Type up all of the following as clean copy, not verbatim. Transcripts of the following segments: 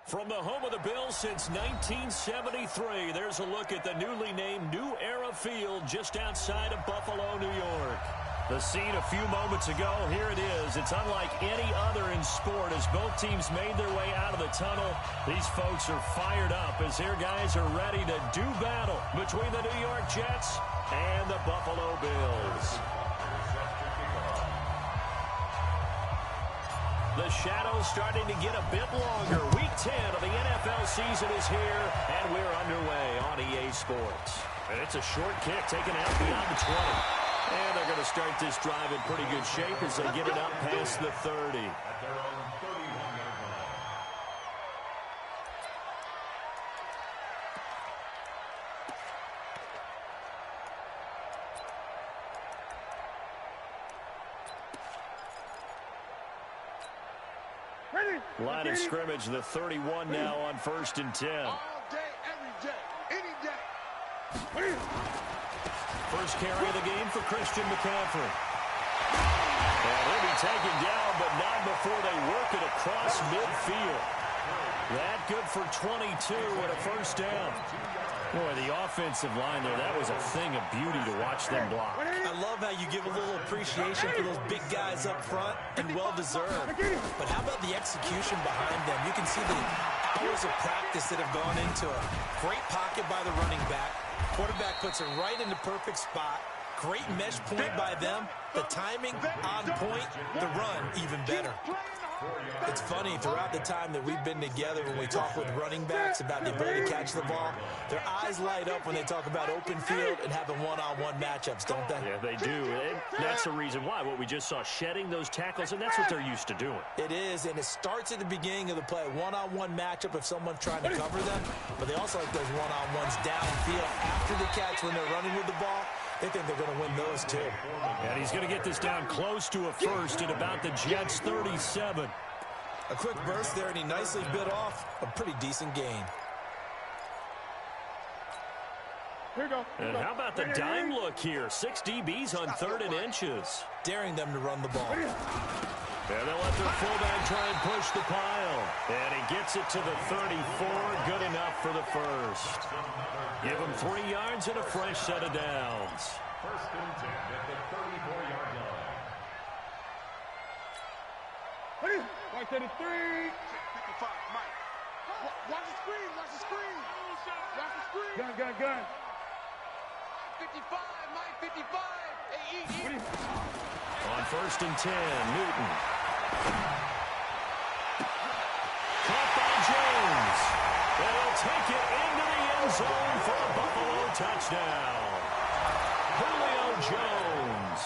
From the home of the Bills since 1973, there's a look at the newly named New Era Field just outside of Buffalo, New York. The scene a few moments ago, here it is. It's unlike any other in sport as both teams made their way out of the tunnel. These folks are fired up as their guys are ready to do battle between the New York Jets and the Buffalo Bills. The shadow's starting to get a bit longer. Week 10 of the NFL season is here, and we're underway on EA Sports. And it's a short kick taken out beyond the 20. And they're going to start this drive in pretty good shape as they get it up past the 30. Line of scrimmage, the 31 now on 1st and 10. All day, every day, any day. First carry of the game for Christian McCaffrey. And he'll be taken down, but not before they work it across midfield. That good for 22 and a first down. Boy, the offensive line there, that was a thing of beauty to watch them block. I love how you give a little appreciation for those big guys up front, and well-deserved. But how about the execution behind them? You can see the hours of practice that have gone into it. Great pocket by the running back. Quarterback puts it right in the perfect spot. Great mesh point by them. The timing on point. The run even better. It's funny, throughout the time that we've been together, when we talk with running backs about the ability to catch the ball, their eyes light up when they talk about open field and having one-on-one matchups, don't they? Yeah, they do. And that's the reason why. What we just saw, shedding those tackles, and that's what they're used to doing. It is, and it starts at the beginning of the play. One-on-one matchup if someone's trying to cover them, but they also like those one-on-ones downfield after the catch when they're running with the ball. They think they're going to win those, too. And he's going to get this down close to a first at about the Jets' 37. A quick burst there, and he nicely bit off a pretty decent gain. Here you go. And how about the dime look here? 6 DBs on 3rd and inches. Daring them to run the ball. And they'll let their fullback try and push the pile. And he gets it to the 34. Good enough for the first. Give him 3 yards and a fresh set of downs. 1st and 10 at the 34-yard line. Right to the 3. 55, Mike. Watch the screen, watch the screen. Watch the screen. Gun. 55, Mike, 55. Hey, On 1st and 10, Newton. Caught by Jones. And he'll take it into the end zone for a Buffalo touchdown. Julio Jones.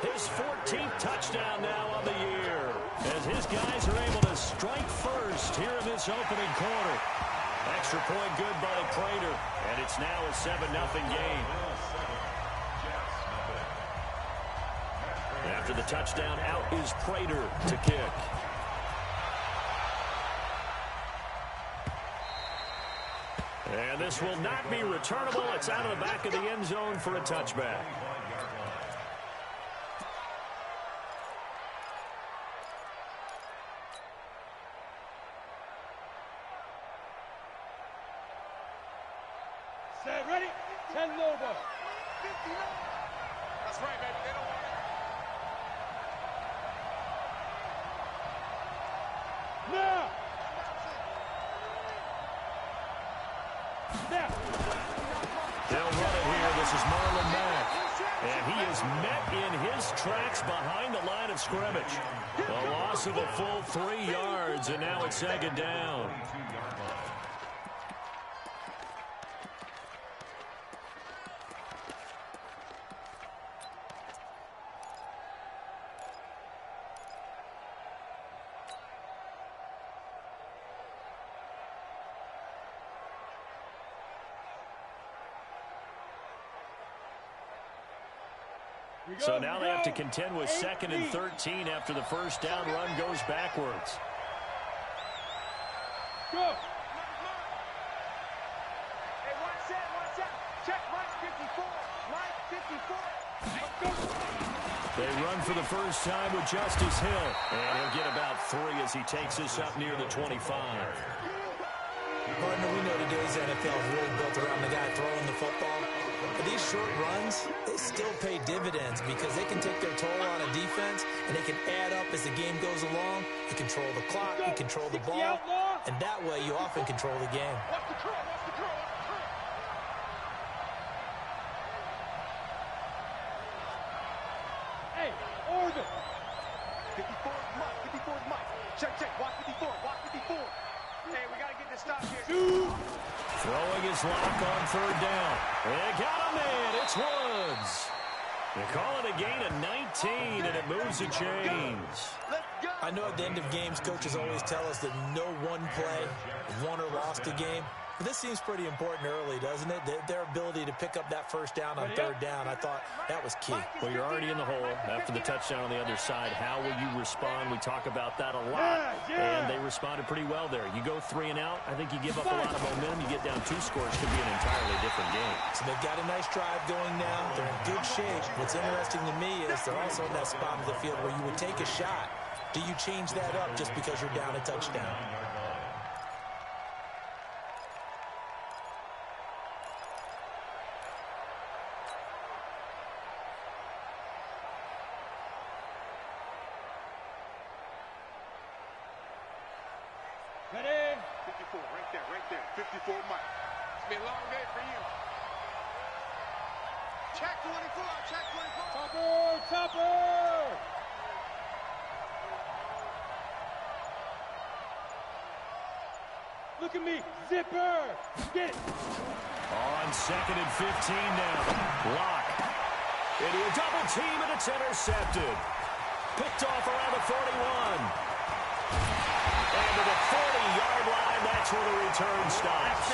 His 14th touchdown now on the year, as his guys are able to strike first here in this opening quarter. Extra point good by Prater, and it's now a 7-0 game. After the touchdown, out is Prater to kick. And this will not be returnable. It's out of the back of the end zone for a touchback. Set, ready? 10 over. 50 That's right, baby. They don't want it. Now. They'll run it here. This is Marlon Mack. And he is met in his tracks behind the line of scrimmage. A loss of a full 3 yards, and now it's 2nd down. So now they have to contend with 2nd and 13 after the first down run goes backwards. Go. Hey, watch that. Check Mike 54. Mike 54. They run for the first time with Justice Hill. And he'll get about 3 as he takes this up near the 25. Partner, we know today's NFL is really built around the guy throwing the football. But these short runs, they still pay dividends because they can take their toll on a defense, and they can add up as the game goes along. You control the clock, you control the ball, and that way you often control the game. Watch the curl, watch the curl, watch the curl. Hey, orbit. 54 is Mike, 54 is Mike. Check, check, watch 54, watch 54. Hey, we got to get this stop here. Throwing his lock on third down. They got a man. It's Woods. They call it a gain of 19, and it moves the chains. I know at the end of games, coaches always tell us that no one play won or lost a game. But this seems pretty important early, doesn't it? Their ability to pick up that first down on third down, I thought that was key. Well, you're already in the hole after the touchdown on the other side. How will you respond? We talk about that a lot, and they responded pretty well there. You go 3 and out, I think you give up a lot of momentum. You get down 2 scores, could be an entirely different game. So they've got a nice drive going now. They're in good shape. What's interesting to me is they're also in that spot of the field where you would take a shot. Do you change that up just because you're down a touchdown? Ready? 54, right there. 54, Mike. It's been a long day for you. Check 24, check 24. Topper, topper. Look at me, zipper. Get it. On 2nd and 15 now. Lock. Into a double team, and it's intercepted. Picked off around the 41. And to the 40-yard line, that's where the return stops.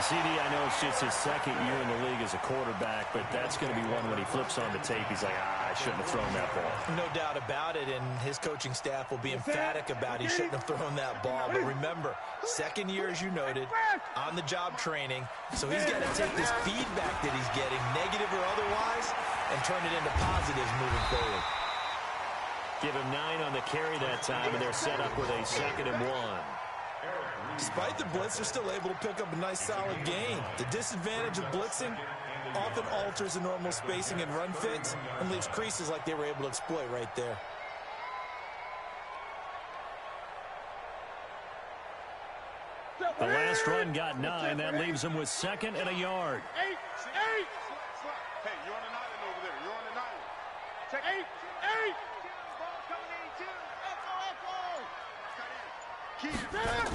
CD, I know it's just his 2nd year in the league as a quarterback, but that's going to be one when he flips on the tape. He's like, I shouldn't have thrown that ball. No doubt about it, and his coaching staff will be emphatic about he shouldn't have thrown that ball. But remember, 2nd year, as you noted, on-the-job training, so he's got to take this feedback that he's getting, negative or otherwise, and turn it into positives moving forward. Give him 9 on the carry that time, and they're set up with a 2nd and 1. Despite the blitz, they're still able to pick up a nice, solid gain. The disadvantage of blitzing often alters the normal spacing and run fits and leaves creases like they were able to exploit right there. The last run got 9. That leaves them with 2nd and a yard. 8. Hey, you're on an island over there. You're on an island. Check 8. Ball coming 82. Echo.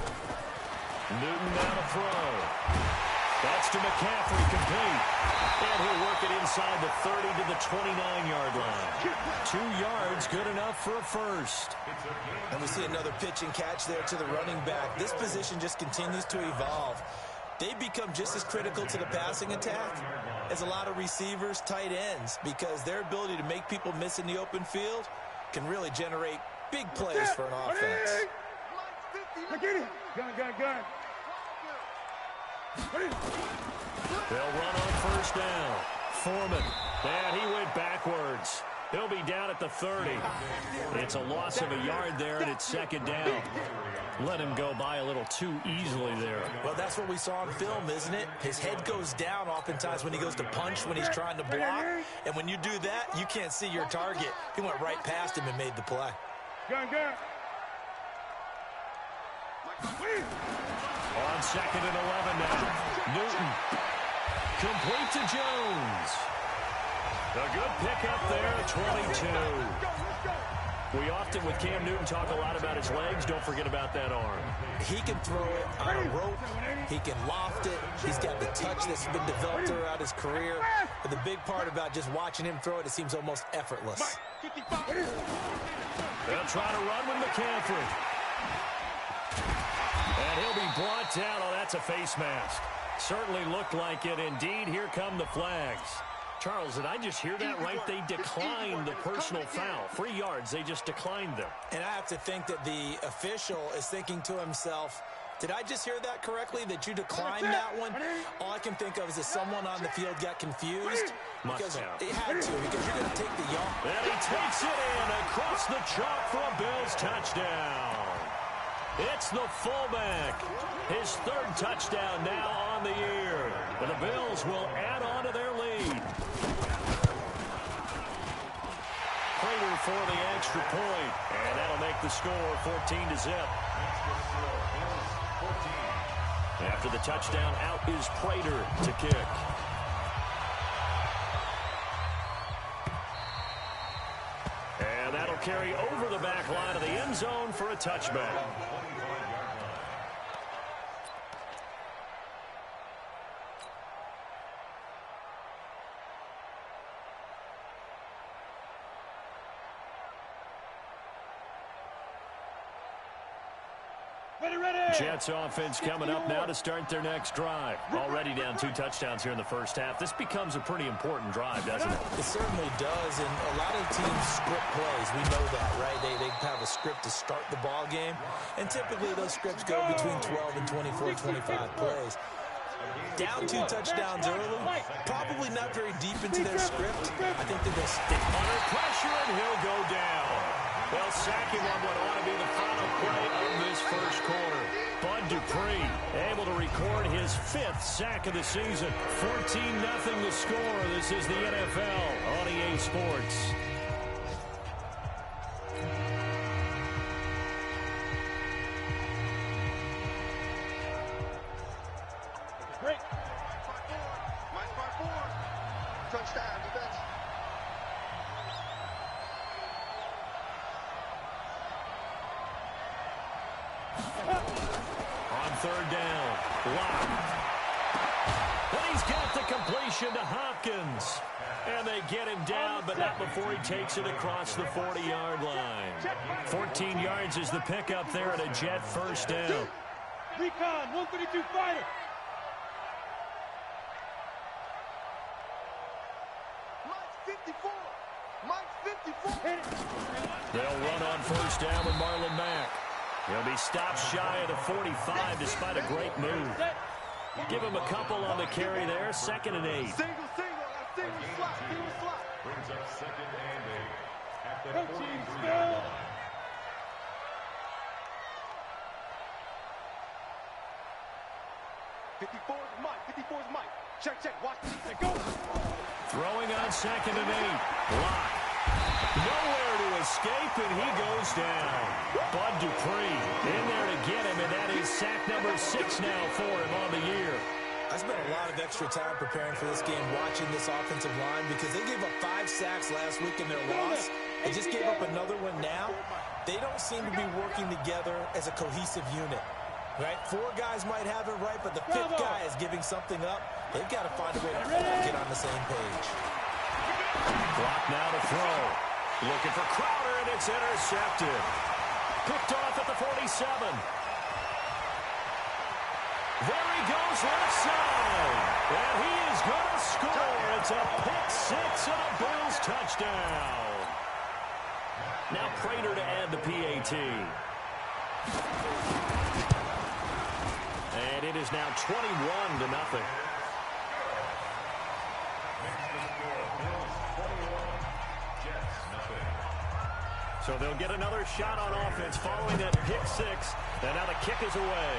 Newton now to throw. That's to McCaffrey, complete. And he'll work it inside the 30 to the 29-yard line. 2 yards, good enough for a first. And we see another pitch and catch there to the running back. This position just continues to evolve. They become just as critical to the passing attack as a lot of receivers, tight ends, because their ability to make people miss in the open field can really generate big plays for an offense. Gun. They'll run on first down. Foreman, and he went backwards. He'll be down at the 30. It's a loss of a yard there, and it's 2nd down. Let him go by a little too easily there. Well, that's what we saw on film, isn't it? His head goes down oftentimes when he goes to punch, when he's trying to block. And when you do that, you can't see your target. He went right past him and made the play. Gun. On 2nd and 11 now. Newton. Complete to Jones. A good pickup there at 22. We often, with Cam Newton, talk a lot about his legs. Don't forget about that arm. He can throw it on a rope. He can loft it. He's got the touch that's been developed throughout his career. But the big part about just watching him throw it, it seems almost effortless. They'll try to run with McCaffrey. And he'll be brought down. Oh, that's a face mask. Certainly looked like it. Indeed, here come the flags. Charles, did I just hear that right? They declined the personal foul. 3 yards, they just declined them. And I have to think that the official is thinking to himself, did I just hear that correctly, that you declined that one? All I can think of is that someone on the field got confused. Because it had to, because you're going to take the yard. And he takes it in across the chalk for a Bills touchdown. It's the fullback. His third touchdown now on the year. And the Bills will add on to their lead. Prater for the extra point. And that'll make the score 14-0. After the touchdown, out is Prater to kick. And that'll carry over the back line of the end zone for a touchback. Jets offense coming up now to start their next drive. Already down 2 touchdowns here in the first half. This becomes a pretty important drive, doesn't it? It certainly does, and a lot of teams script plays. We know that, right? They have a script to start the ball game, and typically those scripts go between 12 and 24, 25 plays. Down 2 touchdowns early, probably not very deep into their script. I think they're going to stick under pressure, and he'll go down. They'll sack him on what ought to be the final play of this first quarter. Bud Dupree able to record his 5th sack of the season. 14-0 the score. This is the NFL on EA Sports. Great. Minus by 4. Touchdown, defense. On third down, Locke. And he's got the completion to Hopkins. And they get him down, but not before he takes it across the 40-yard line. 14 yards is the pickup there at a Jet first down. Recon, 132 fighter. Mike 54. Mike 54. They'll run on first down with Marlon Mack. He'll be stopped shy of the 45 despite a great move. Give him a couple on the carry there. 2nd and 8. Single slot. Brings up 2nd and 8 at the 43-yard line. Mike. Check. Watch. Go. Throwing on 2nd and 8. Block. Nowhere to escape, and he goes down. Bud Dupree in there to get him, and that is sack number 6 now for him on the year. I spent a lot of extra time preparing for this game, watching this offensive line, because they gave up 5 sacks last week in their loss. They just gave up another one now. They don't seem to be working together as a cohesive unit. Right? 4 guys might have it right, but the 5th guy is giving something up. They've got to find a way to get on the same page. Block now to throw. Looking for Crowder, and it's intercepted. Picked off at the 47. There he goes left side. And he is going to score. It's a pick 6 and a Bills touchdown. Now Prater to add the PAT. And it is now 21-0. So they'll get another shot on offense following that pick 6. And now the kick is away.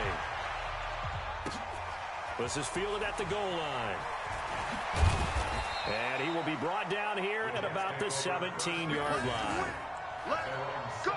This is fielded at the goal line. And he will be brought down here at about the 17-yard line. Let's go.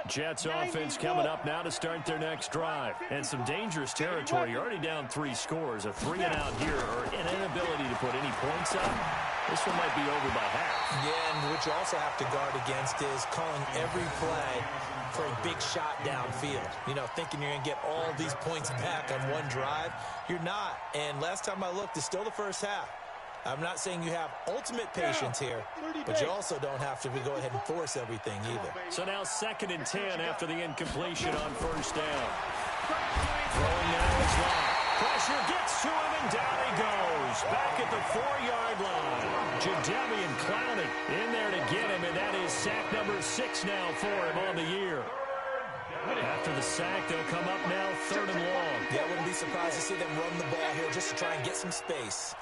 Jets offense coming up now to start their next drive. And some dangerous territory. You're already down 3 scores. A 3-and-out here or an inability to put any points up. This one might be over by half. Yeah, and what you also have to guard against is calling every play for a big shot downfield. You know, thinking you're going to get all these points back on one drive. You're not. And last time I looked, it's still the first half. I'm not saying you have ultimate patience here, but you also don't have to go ahead and force everything either. So now 2nd and 10 after the incompletion on first down. Throwing now is Locke. Pressure gets to him, and down he goes. Back at the 4-yard line. Jadeveon Clowney in there to get him, and that is sack number 6 now for him on the year. After the sack, they'll come up now 3rd and long. Yeah, I wouldn't be surprised to see them run the ball here just to try and get some space.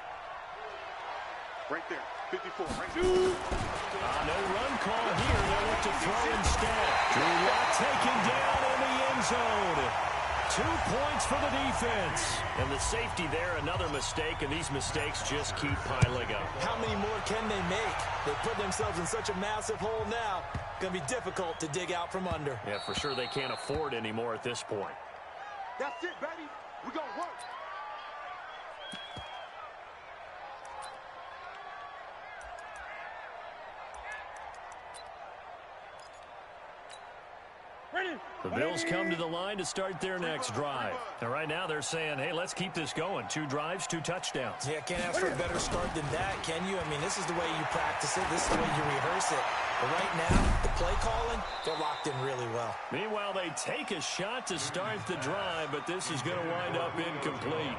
Right there, 54. Right there. No run call here. They'll look to throw instead. Drew Lock taken down in the end zone. 2 points for the defense. And the safety there, another mistake, and these mistakes just keep piling up. How many more can they make? They put themselves in such a massive hole now. Going to be difficult to dig out from under. Yeah, for sure they can't afford anymore at this point. That's it, baby. We're going to work. The Bills come to the line to start their next drive. And right now they're saying, hey, let's keep this going. 2 drives, 2 touchdowns. Yeah, can't ask for a better start than that, can you? I mean, this is the way you practice it. This is the way you rehearse it. But right now, the play calling, they're locked in really well. Meanwhile, they take a shot to start the drive, but this is going to wind up incomplete.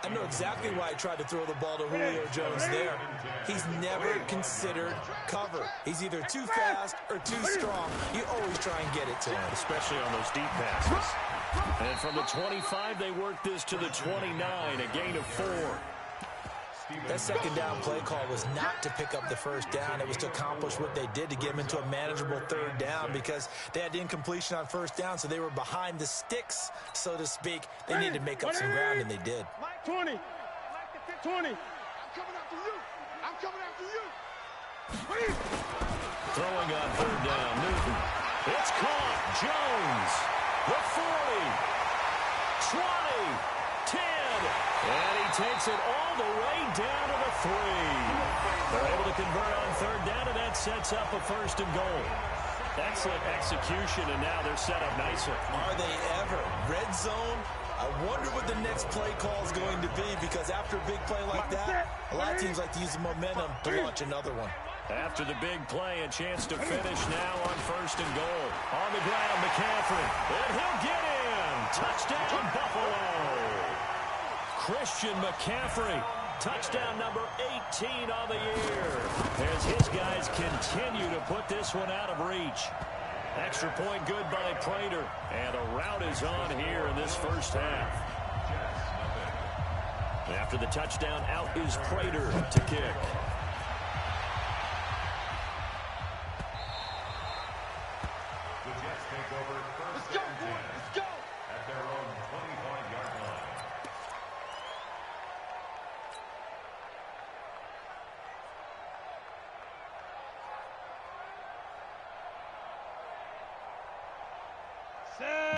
I know exactly why I tried to throw the ball to Julio Jones there. He's never considered cover. He's either too fast or too strong. You always try and get it to him. Especially on those deep passes. And from the 25, they work this to the 29, a gain of 4. That second down play call was not to pick up the first down. It was to accomplish what they did to get them into a manageable 3rd down because they had incompletion on 1st down, so they were behind the sticks, so to speak. They needed to make up some ground, and they did. 20. 20. I'm coming after you. I'm coming after you. Throwing on 3rd down, Newton. It's caught. Jones. The 40. 20. 10. And he takes it all the way down to the 3. They're able to convert on 3rd down, and that sets up a 1st and goal. Excellent execution, and now they're set up nicely. Are they ever? Red zone? I wonder what the next play call is going to be, because after a big play like that, a lot of teams like to use the momentum to launch another one. After the big play, a chance to finish now on 1st and goal. On the ground, McCaffrey. And he'll get in. Touchdown, Buffalo. Christian McCaffrey, touchdown number 18 on the year, as his guys continue to put this one out of reach. Extra point good by Prater, and a rout is on here in this first half. After the touchdown, out is Prater to kick. The Jets take over 1st and 10 at their own 25-yard line.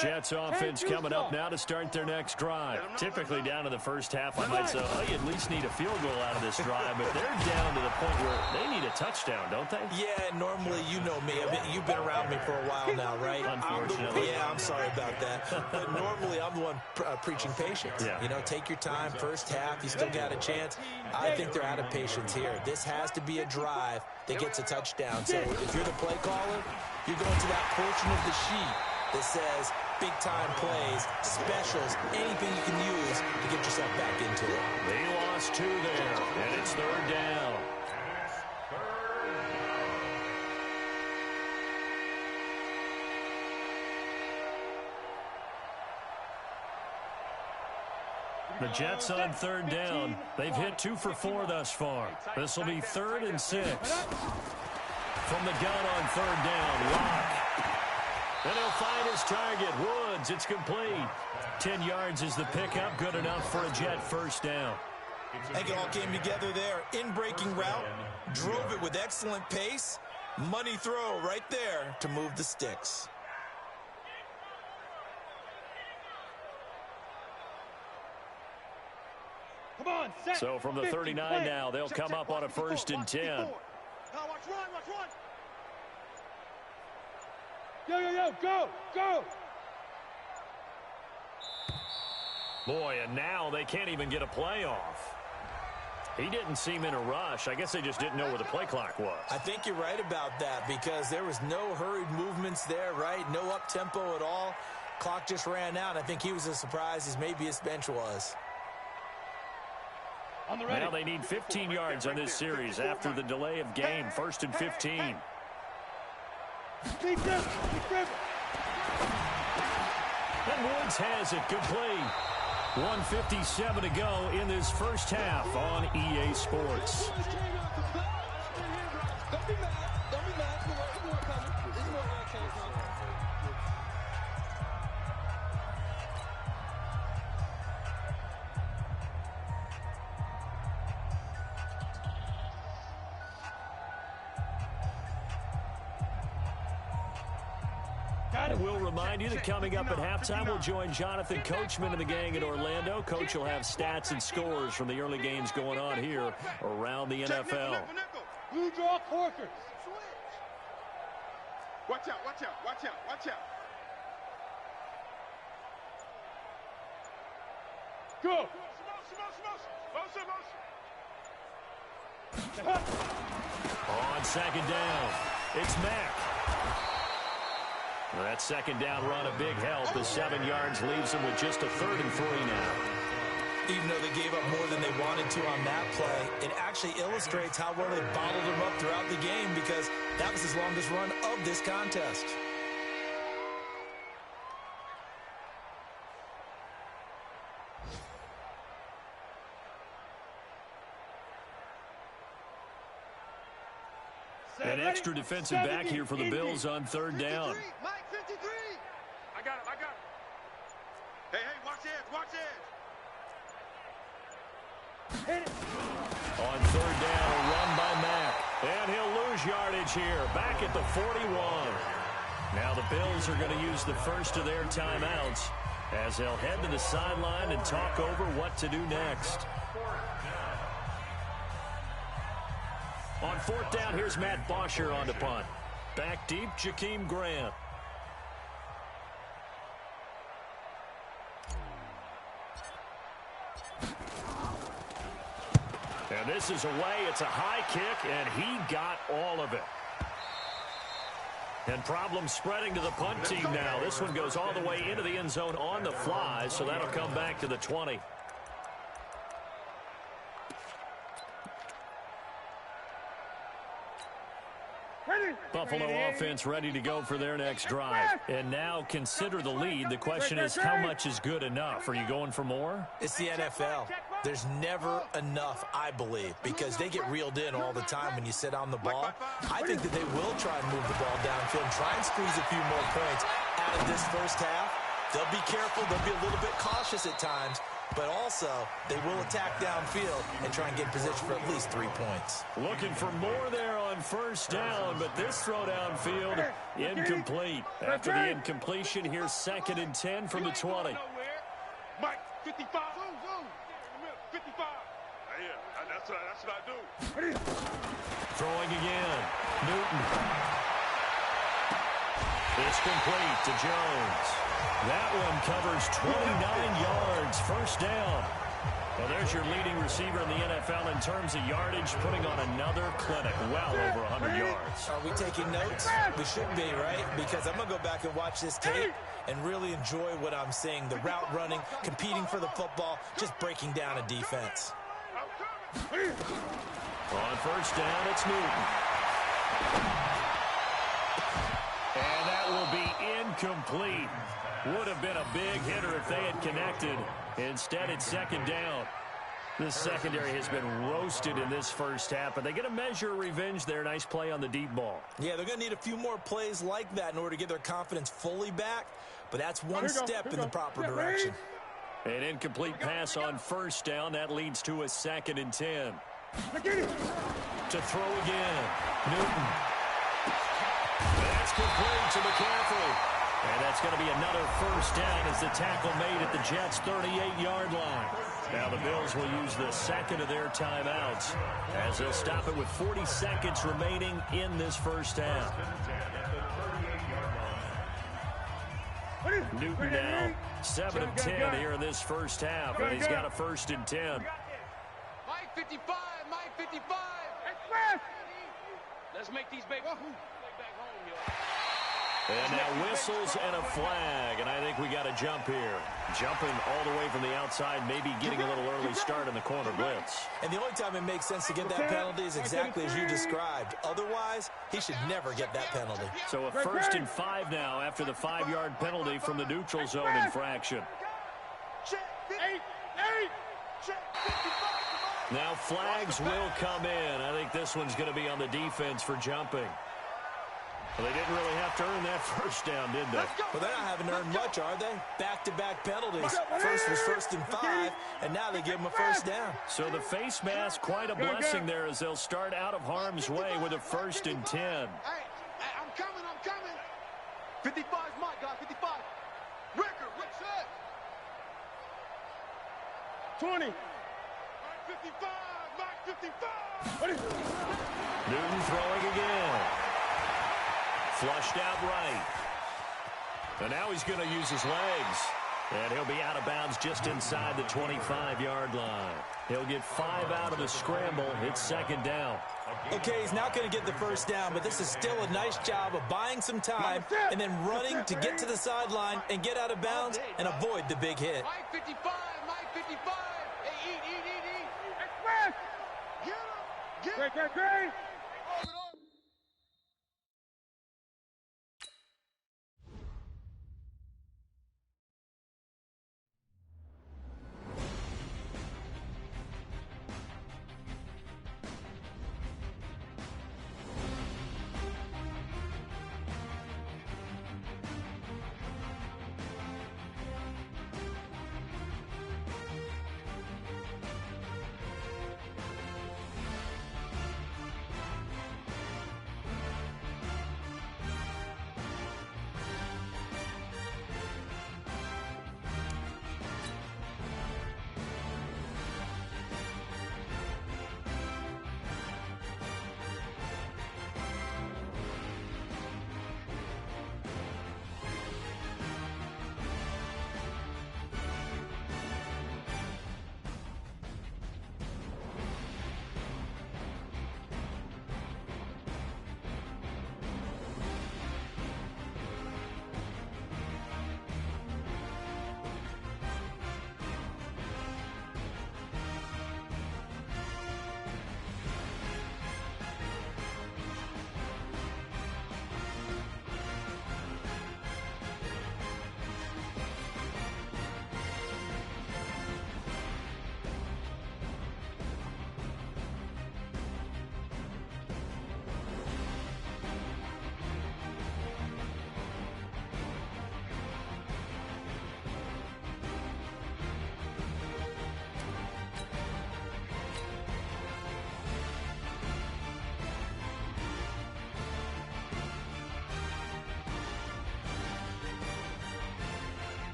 Jets offense coming up now to start their next drive. Typically down to the first half, I might say, oh, you at least need a field goal out of this drive, but they're down to the point where they need a touchdown, don't they? Yeah, normally, you know me. You've been around me for a while now, right? Unfortunately. I'm sorry about that. But normally, I'm the one preaching patience. Yeah. You know, take your time. First half, you still got a chance. I think they're out of patience here. This has to be a drive that gets a touchdown. So if you're the play caller, you're going to that portion of the sheet that says big-time plays, specials, anything you can use to get yourself back into it. They lost 2 there, and it's 3rd down. The Jets on 3rd down. They've hit 2 for 4 thus far. This will be 3rd and 6. From the gun on 3rd down, Lock. And he'll find his target, Woods. It's complete. 10 yards is the pickup, good enough for a Jet first down. I think it all came together there. In-breaking route, drove it with excellent pace. Money throw right there to move the sticks. Come on, set. So from the 39 now, they'll come up on a 1st and 10. Now watch run. Yo, go. Boy, and now they can't even get a play off. He didn't seem in a rush. I guess they just didn't know where the play clock was. I think you're right about that because there was no hurried movements there, right? No up-tempo at all. Clock just ran out. I think he was as surprised as maybe his bench was. Now they need 15 yards on this series after the delay of game. 1st and 15. And Woods has it complete. 1:57 to go in this first half on EA Sports. Don't be mad. Don't be mad. There's more coming. There's more coming. And we'll remind you that coming up at halftime, we'll join Jonathan Coachman and the gang in Orlando. Coach will have stats and scores from the early games going on here around the NFL. Blue draw quarters. Watch out, watch out, watch out, watch out. Go. On second down, it's Mack. Well, that second down run a big help. The 7 yards leaves them with just a 3rd and 3 now. Even though they gave up more than they wanted to on that play, it actually illustrates how well they bottled them up throughout the game because that was his longest run of this contest. An extra defensive back here for the Bills on 3rd down. Mike 53. I got him, I got him. Hey, watch edge, watch edge. On 3rd down, a run by Mack. And he'll lose yardage here, back at the 41. Now the Bills are going to use the first of their timeouts as they'll head to the sideline and talk over what to do next. On 4th down, here's Matt Bosher on the punt. Back deep, Jakeem Grant. And this is away. It's a high kick, and he got all of it. And problems spreading to the punt team now. This one goes all the way into the end zone on the fly, so that'll come back to the 20. Buffalo offense ready to go for their next drive. And now consider the lead. The question is, how much is good enough? Are you going for more? It's the NFL. There's never enough, I believe, because they get reeled in all the time when you sit on the ball. I think that they will try and move the ball downfield and try and squeeze a few more points out of this first half. They'll be careful. They'll be a little bit cautious at times, but also they will attack downfield and try and get in position for at least 3 points. Looking for more there on 1st down, but this throw downfield incomplete. After the incompletion, here's 2nd and 10 from the 20. Mike 55. 55. Yeah, that's what I do. Throwing again. Newton. It's complete to Jones. That one covers 29 yards. 1st down. Well, there's your leading receiver in the NFL in terms of yardage, putting on another clinic, well over 100 yards. Are we taking notes? We should be, right? Because I'm going to go back and watch this tape and really enjoy what I'm seeing. The route running, competing for the football, just breaking down a defense. On 1st down, it's Newton. And that will be incomplete. Would have been a big hitter if they had connected. Instead, it's 2nd down. This secondary has been roasted in this first half, but they get a measure of revenge there. Nice play on the deep ball. Yeah, they're going to need a few more plays like that in order to get their confidence fully back, but that's one step in the proper direction. An incomplete pass on 1st down. That leads to a 2nd and 10. To throw again. Newton. That's complete to McCaffrey. And that's going to be another 1st down as the tackle made at the Jets' 38-yard line. Now the Bills will use the 2nd of their timeouts as they'll stop it with 40 seconds remaining in this first half. Newton now 7 of 10 here in this first half, and he's got a 1st and 10. Mike 55, Mike 55. Let's make these babies back home, yo. And now whistles and a flag, and I think we got a jump here. Jumping all the way from the outside, maybe getting a little early start in the corner blitz. And the only time it makes sense to get that penalty is exactly as you described. Otherwise, he should never get that penalty. So a 1st and 5 now after the 5-yard penalty from the neutral zone infraction. Now flags will come in. I think this one's going to be on the defense for jumping. Well, they didn't really have to earn that 1st down, did they? Well, they're not having earned much, are they? Back-to-back penalties. First was 1st and 5, and now they give them a 1st down. So the face mask, quite a blessing there as they'll start out of harm's way with a 1st and 10. Hey, I'm coming. 55 is mine, guys, 55. Ricker, what's that? 20. Mike 55, Mike 55. Newton throwing again. Flushed out right. And now he's going to use his legs. And he'll be out of bounds just inside the 25-yard line. He'll get 5 out of the scramble. It's 2nd down. Okay, he's not going to get the 1st down, but this is still a nice job of buying some time and then running to get to the sideline and get out of bounds and avoid the big hit. Mike 55, Mike 55. Hey, eat. Express! Get him! Great.